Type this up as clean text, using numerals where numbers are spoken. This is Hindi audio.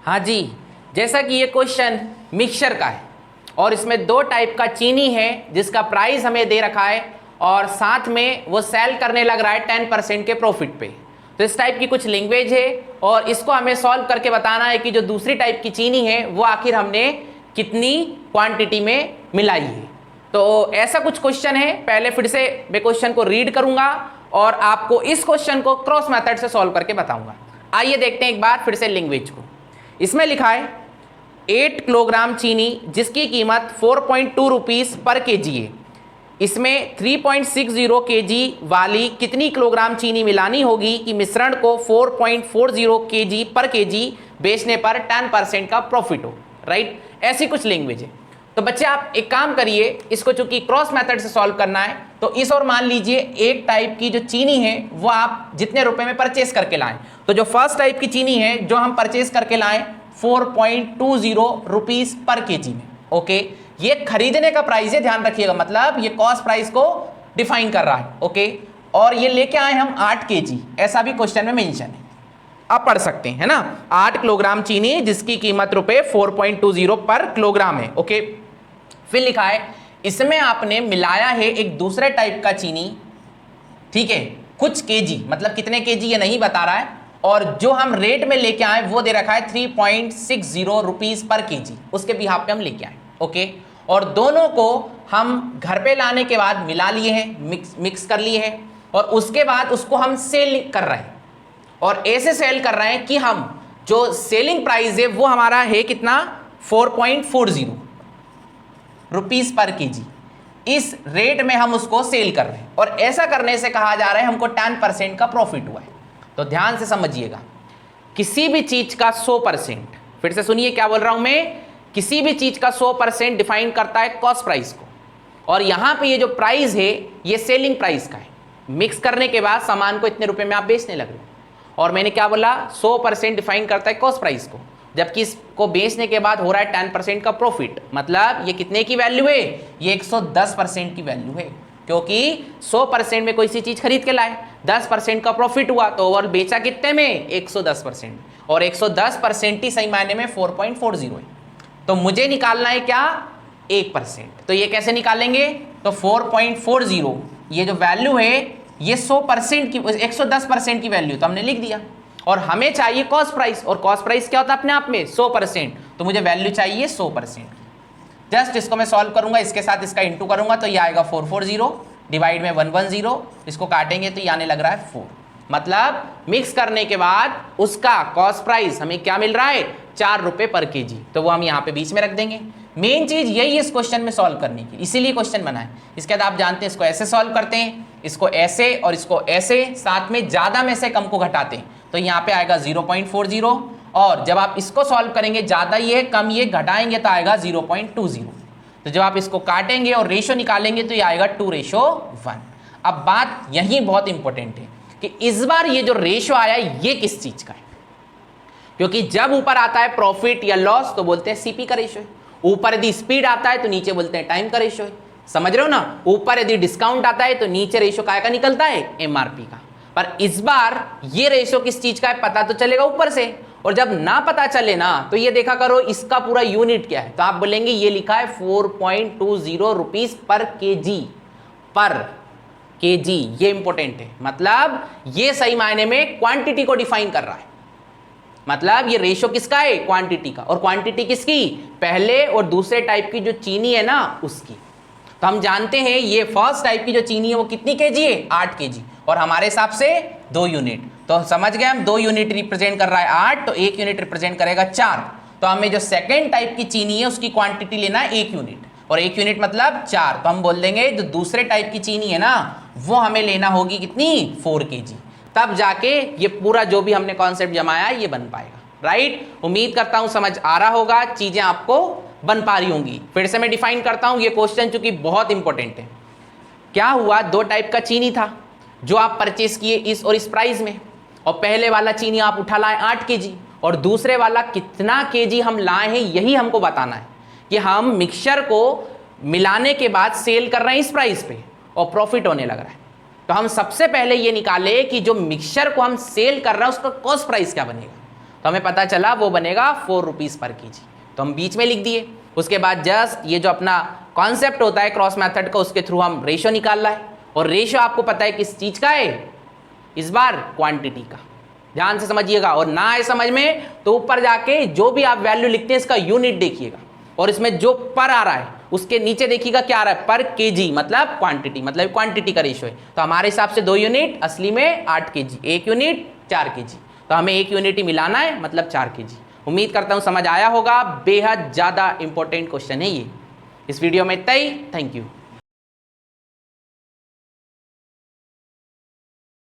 हाँ जी, जैसा कि ये क्वेश्चन मिक्सचर का है और इसमें दो टाइप का चीनी है जिसका प्राइस हमें दे रखा है और साथ में वो सेल करने लग रहा है 10% के प्रॉफिट पे। तो इस टाइप की कुछ लैंग्वेज है और इसको हमें सॉल्व करके बताना है कि जो दूसरी टाइप की चीनी है वो आखिर हमने कितनी क्वांटिटी में मिलाई है। तो ऐसा कुछ क्वेश्चन है। पहले फिर से मैं क्वेश्चन को रीड करूंगा और आपको इस क्वेश्चन को क्रॉस मेथड से सॉल्व करके बताऊंगा। आइए देखते हैं एक बार फिर से लैंग्वेज को। इसमें लिखा है 8 किलोग्राम चीनी जिसकी कीमत 4.2 रुपीस पर केजी है। इसमें 3.60 केजी वाली कितनी किलोग्राम चीनी मिलानी होगी कि मिश्रण को 4.40 केजी पर केजी बेचने पर 10% का प्रॉफिट हो। राइट, ऐसी कुछ लैंग्वेज है। तो बच्चे आप एक काम करिए, इसको चूंकि क्रॉस मेथड से सॉल्व करना है तो इस और मान लीजिए एक टाइप की जो चीनी है वो आप जितने रुपए में परचेस करके लाएं। तो जो फर्स्ट टाइप की चीनी है जो हम परचेस करके लाएं 4.20 रुपीस पर केजी में। ओके, ये खरीदने का प्राइस है, ध्यान रखिएगा, मतलब ये कॉस्ट प्राइस को डिफाइन कर रहा है। ओके, और ये लेके आए हम 8 केजी, ऐसा भी क्वेश्चन में मेंशन है, आप पढ़ सकते हैं, है ना। 8 किलोग्राम चीनी जिसकी कीमत रुपए 4.20 पर किलोग्राम है। ओके, फिर लिखा है इसमें आपने मिलाया है एक दूसरे टाइप का चीनी, ठीक है, कुछ केजी, मतलब कितने केजी ये नहीं बता रहा है, और जो हम रेट में लेके आए वो दे रखा है 3.60 रुपीस पर केजी, उसके बिहाफ पे हम लेके आए। ओके, और दोनों को हम घर पे लाने के बाद मिला लिए हैं, मिक्स कर लिए हैं, और उसके बाद उसको हम सेल कर रहे हैं, और ऐसे सेल कर रहे हैं कि हम जो सेलिंग प्राइस है वो हमारा है कितना 4.40 रुपीस पर केजी, इस रेट में हम उसको सेल कर रहे हैं, और ऐसा करने से कहा जा रहा है हमको 10% का प्रॉफिट हुआ है। तो ध्यान से समझिएगा, किसी भी चीज का 100%, फिर से सुनिए क्या बोल रहा हूं मैं, किसी भी चीज का 100% डिफाइन करता है कॉस्ट प्राइस को, और यहां पे ये जो प्राइस है ये सेलिंग प्राइस का है। मिक्स करने के बाद सामान को इतने रुपए में आप बेचने लग रहे हो, और मैंने क्या बोला 100% डिफाइन करता है कॉस्ट प्राइस को, जबकि इसको बेचने के बाद हो रहा है 10% का प्रॉफिट, मतलब ये कितने की वैल्यू है, ये 110% की वैल्यू है, क्योंकि 100% में कोई सी चीज खरीद के लाए, 10% का प्रॉफिट हुआ तो ओवरऑल बेचा कितने में 110%, और 110% ही सही मायने में 4.40 है। तो मुझे निकालना है क्या 1%, तो ये कैसे निकालेंगे, तो 4.40 ये जो वैल्यू है ये 100% की 110% की वैल्यू तो हमने लिख दिया, और हमें चाहिए कॉस्ट प्राइस, और कॉस्ट प्राइस क्या होता है अपने आप में 100%, तो मुझे वैल्यू चाहिए 100%। जस्ट इसको मैं सॉल्व करूंगा, इसके साथ इसका इंटू करूंगा तो ये आएगा 440 डिवाइड में 110, इसको काटेंगे तो ये आने लग रहा है 4, मतलब मिक्स करने के बाद उसका कॉस्ट प्राइस हमें क्या मिल रहा है 4 रुपए पर केजी, तो वो हम यहाँ पे बीच में रख देंगे। मेन चीज यही है इस क्वेश्चन में सॉल्व करने की, इसीलिए क्वेश्चन बना है। इसके बाद आप जानते हैं इसको ऐसे सॉल्व करते हैं, इसको ऐसे और इसको ऐसे, साथ में ज्यादा में से कम को घटाते हैं, तो यहाँ पे आएगा 0.40, और जब आप इसको सॉल्व करेंगे ज्यादा ये कम ये घटाएंगे तो आएगा 0.20। तो जब आप इसको काटेंगे और रेशो निकालेंगे तो ये आएगा 2:1। अब बात यही बहुत इंपॉर्टेंट है कि इस बार ये जो रेशो आया ये किस चीज का है, क्योंकि जब ऊपर आता है प्रॉफिट या लॉस तो बोलते हैं सीपी का रेशो है, ऊपर यदि स्पीड आता है तो नीचे बोलते हैं टाइम का रेशो है, समझ रहे हो ना। ऊपर यदि डिस्काउंट आता है तो नीचे रेशो काय का निकलता है एमआरपी का। पर इस बार ये रेशो किस चीज का है पता तो चलेगा ऊपर से, और जब ना पता चले ना तो ये देखा करो इसका पूरा यूनिट क्या है, तो आप बोलेंगे ये लिखा है 4.20 रुपीस पर केजी, ये इंपॉर्टेंट है, मतलब ये सही मायने में क्वांटिटी को डिफाइन कर रहा है, मतलब ये रेशो किसका है क्वांटिटी का, और क्वांटिटी किसकी, पहले और दूसरे टाइप की जो चीनी है ना उसकी। तो हम जानते हैं ये फर्स्ट टाइप की जो चीनी है वो कितनी केजी है 8 केजी, और हमारे हिसाब से 2 यूनिट, तो समझ गए हम 2 यूनिट रिप्रेजेंट कर रहा है 8, तो 1 यूनिट रिप्रेजेंट करेगा 4। तो हमें जो सेकेंड टाइप की चीनी है उसकी क्वांटिटी लेना है 1 यूनिट, और 1 यूनिट मतलब 4, तो हम बोल देंगे जो दूसरे टाइप की चीनी है ना वो हमें लेना होगी कितनी 4 केजी, तब जाके ये पूरा जो भी हमने कॉन्सेप्ट जमाया ये बन पाएगा। राइट, उम्मीद करता हूं समझ आ रहा होगा, चीजें आपको बन पा रही होंगी। फिर से मैं डिफाइन करता हूं, ये क्वेश्चन चूंकि बहुत इंपॉर्टेंट है। क्या हुआ, 2 टाइप का चीनी था जो आप परचेस किए इस और इस प्राइस में, और पहले वाला चीनी आप उठा लाए 8 केजी, और दूसरे वाला कितना केजी हम लाए हैं यही हमको बताना है, कि हम मिक्सचर को मिलाने के बाद सेल कर रहे हैं इस प्राइस पे और प्रॉफिट होने लग रहा है। तो हम सबसे पहले ये निकाले कि जो मिक्सचर को हम सेल कर रहे हैं उसका कॉस्ट प्राइस क्या बनेगा। तो हमें पता चला वो बनेगा 4 रुपीज़ पर केजी, तो हम बीच में लिख दिए। उसके बाद जस्ट ये जो अपना कॉन्सेप्ट होता है क्रॉस मेथड का, उसके थ्रू हम रेशो निकालना है, और रेशो आपको पता है किस चीज़ का है, इस बार क्वांटिटी का। ध्यान से समझिएगा, और ना आए समझ में तो ऊपर जाके जो भी आप वैल्यू लिखते हैं इसका यूनिट देखिएगा, और इसमें जो पर आ रहा है उसके नीचे देखिएगा क्या आ रहा है, पर केजी, मतलब क्वांटिटी, मतलब क्वांटिटी का रेशो है। तो हमारे हिसाब से 2 यूनिट असली में 8 केजी, 1 यूनिट 4 केजी, तो हमें 1 यूनिट ही मिलाना है, मतलब 4 केजी। उम्मीद करता हूं समझ आया होगा, बेहद ज़्यादा इंपॉर्टेंट क्वेश्चन है ये। इस वीडियो में इतना ही, थैंक यू।